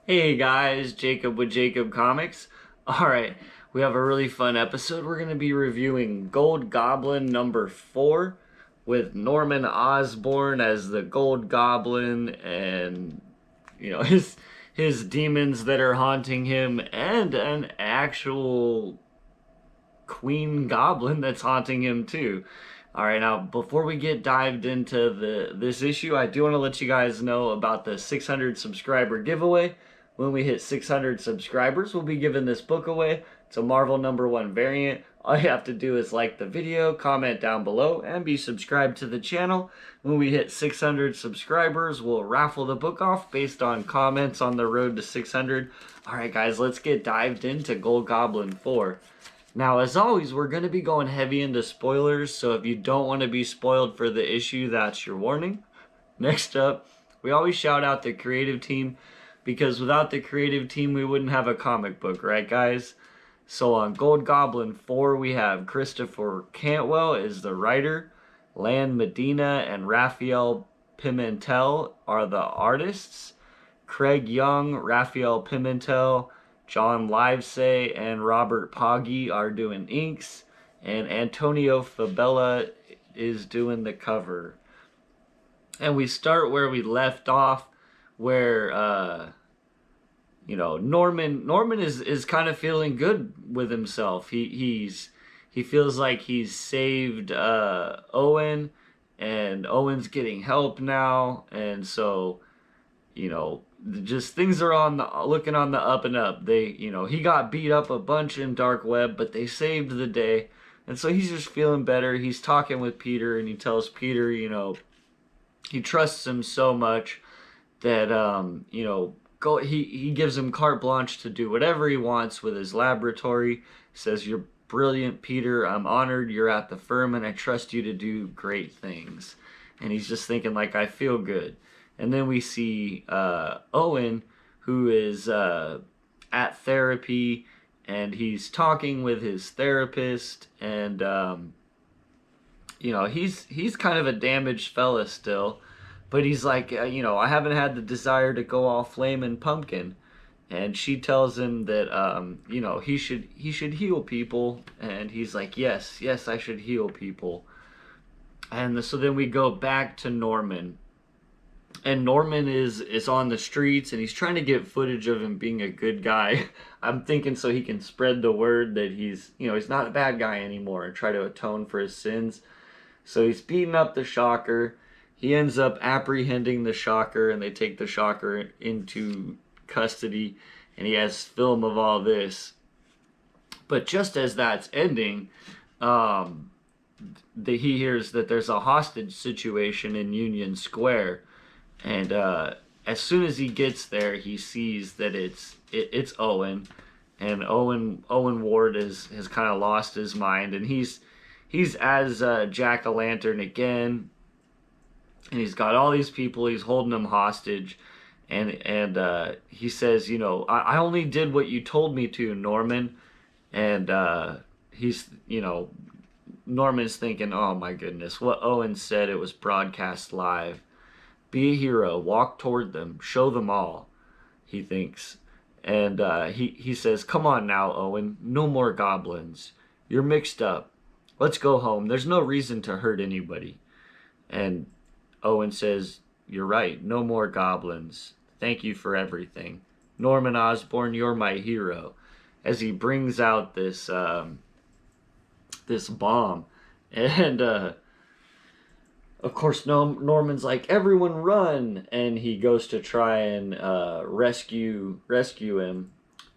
Hey guys, Jacob with Jacob Comics. Alright, we have a really fun episode. We're going to be reviewing Gold Goblin number 4 with Norman Osborn as the Gold Goblin and, his demons that are haunting him and an actual Queen Goblin that's haunting him too. All right, now before we get dived into this issue, I do want to let you guys know about the 600 subscriber giveaway. When we hit 600 subscribers, we'll be giving this book away. It's a Marvel #1 variant. All you have to do is like the video, comment down below, and be subscribed to the channel. When we hit 600 subscribers, we'll raffle the book off based on comments on the road to 600. All right, guys, let's get dived into Gold Goblin 4. Now, as always, we're going to be going heavy into spoilers, so if you don't want to be spoiled for the issue, that's your warning. Next up, we always shout out the creative team, because without the creative team, we wouldn't have a comic book, right, guys? So on Gold Goblin 4, we have Christopher Cantwell is the writer, Lan Medina and Raphael Pimentel are the artists, Craig Young, Raphael Pimentel, John Livesay and Robert Poggi are doing inks, and Antonio Fabella is doing the cover. And we start where we left off, where Norman is kind of feeling good with himself. He feels like he's saved Owen, and Owen's getting help now, and so just things are looking on the up and up. He got beat up a bunch in Dark Web, but they saved the day, and so he's just feeling better. He's talking with Peter, and he tells Peter, he trusts him so much that he gives him carte blanche to do whatever he wants with his laboratory. He says, "You're brilliant, Peter. I'm honored you're at the firm, and I trust you to do great things." And he's just thinking, like, I feel good. And then we see Owen, who is at therapy, and he's talking with his therapist, and he's kind of a damaged fella still, but he's like, I haven't had the desire to go all flaming pumpkin. And she tells him that he should heal people, and he's like, yes, I should heal people. And so then we go back to Norman. And Norman is on the streets, and he's trying to get footage of him being a good guy. I'm thinking so he can spread the word that he's not a bad guy anymore and try to atone for his sins. So he's beating up the Shocker. He ends up apprehending the Shocker, and they take the Shocker into custody, and he has film of all this. But just as that's ending, he hears that there's a hostage situation in Union Square. And as soon as he gets there, he sees that it's Owen, and Owen Ward has kind of lost his mind, and he's as Jack-o'-lantern again, and he's got all these people, he's holding them hostage, and he says, I only did what you told me to, Norman, and Norman's thinking, oh my goodness, what Owen said, it was broadcast live. Be a hero, walk toward them, show them all, he thinks. And he says, come on now, Owen, no more goblins. You're mixed up. Let's go home. There's no reason to hurt anybody. And Owen says, you're right, no more goblins. Thank you for everything. Norman Osborn, you're my hero. As he brings out this bomb. And of course, Norman's like, everyone run! And he goes to try and rescue him.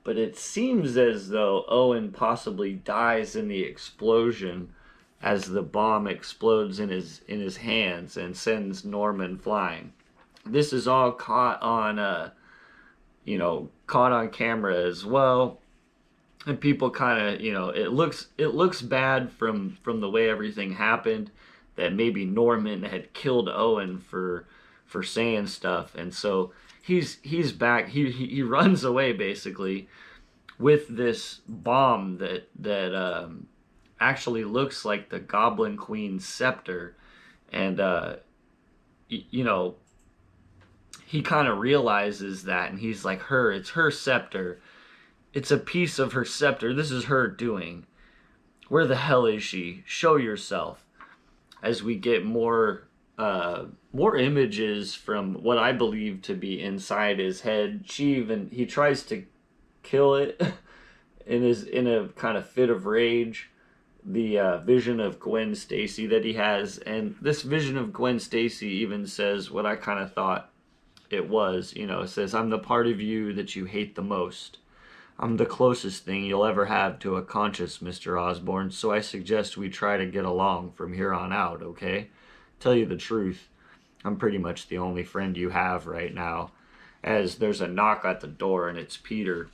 But it seems as though Owen possibly dies in the explosion as the bomb explodes in his hands and sends Norman flying. This is all caught on camera as well. And people kind of, it looks bad from the way everything happened, that maybe Norman had killed Owen for saying stuff, and so he's back. He runs away basically with this bomb that actually looks like the Goblin Queen's scepter, and he kind of realizes that, and he's like, it's her scepter. It's a piece of her scepter. This is her doing. Where the hell is she? Show yourself. As we get more images from what I believe to be inside his head. He tries to kill it in a kind of fit of rage. The vision of Gwen Stacy that he has, and this vision of Gwen Stacy even says what I kind of thought it was. It says, "I'm the part of you that you hate the most. I'm the closest thing you'll ever have to a conscious Mr. Osborn, so I suggest we try to get along from here on out, okay? Tell you the truth, I'm pretty much the only friend you have right now." As there's a knock at the door, and it's Peter.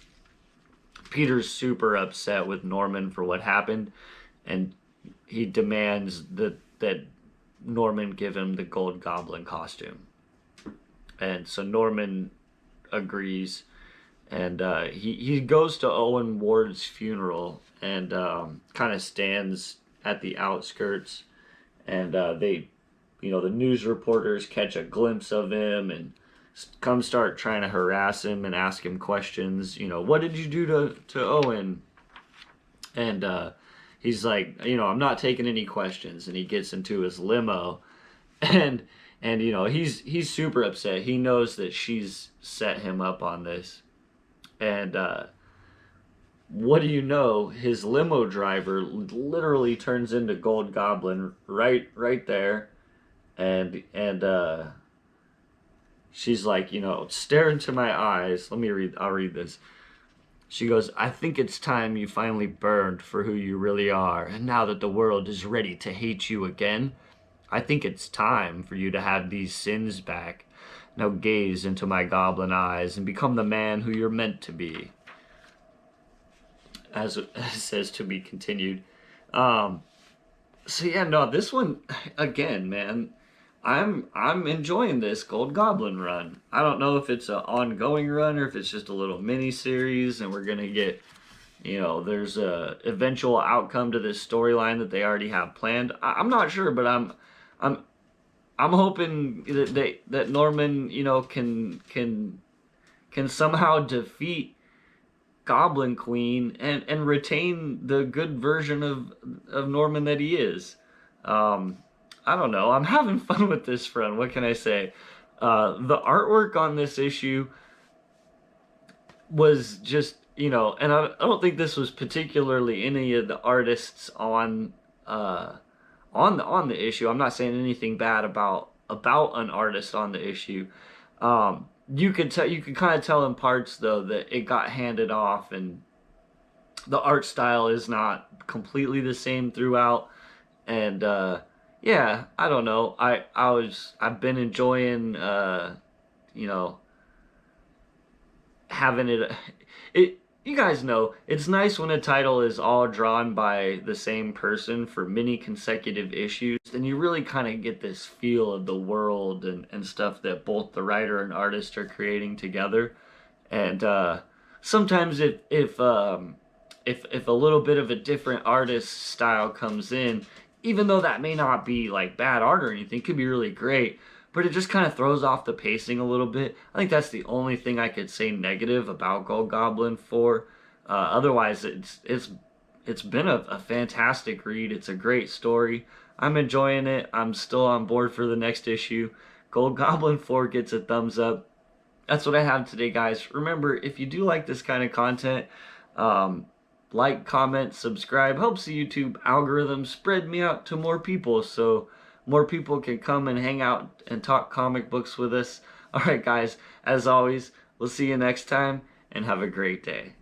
Peter's super upset with Norman for what happened, and he demands that Norman give him the Gold Goblin costume. And so Norman agrees, and he goes to Owen Ward's funeral and kind of stands at the outskirts, and the news reporters catch a glimpse of him and come start trying to harass him and ask him questions. What did you do to Owen? And he's like, I'm not taking any questions. And he gets into his limo, and he's super upset. He knows that she's set him up on this. And what do you know? His limo driver literally turns into Gold Goblin right there. And she's like, stare into my eyes. I'll read this. She goes, "I think it's time you finally burned for who you really are. And now that the world is ready to hate you again, I think it's time for you to have these sins back. Now gaze into my goblin eyes and become the man who you're meant to be." As it says, to be continued. So yeah, no, this one, again, man, I'm enjoying this Gold Goblin run. I don't know if it's an ongoing run or if it's just a little mini series, and we're gonna get, there's a eventual outcome to this storyline that they already have planned. I'm not sure, but I'm hoping that Norman, can somehow defeat Goblin Queen and retain the good version of Norman that he is. I don't know. I'm having fun with this run. What can I say? The artwork on this issue was just, and I don't think this was particularly any of the artists on the issue. I'm not saying anything bad about an artist on the issue. You could kind of tell in parts though that it got handed off, and the art style is not completely the same throughout. And yeah, I don't know. I've been enjoying having it. You guys know, it's nice when a title is all drawn by the same person for many consecutive issues, and you really kind of get this feel of the world and stuff that both the writer and artist are creating together. And sometimes if a little bit of a different artist style comes in, even though that may not be like bad art or anything, it could be really great, but it just kind of throws off the pacing a little bit. I think that's the only thing I could say negative about Gold Goblin 4. Otherwise, it's been a fantastic read. It's a great story. I'm enjoying it. I'm still on board for the next issue. Gold Goblin 4 gets a thumbs up. That's what I have today, guys. Remember, if you do like this kind of content, like, comment, subscribe. Helps the YouTube algorithm spread me out to more people, so more people can come and hang out and talk comic books with us. Alright guys, as always, we'll see you next time, and have a great day.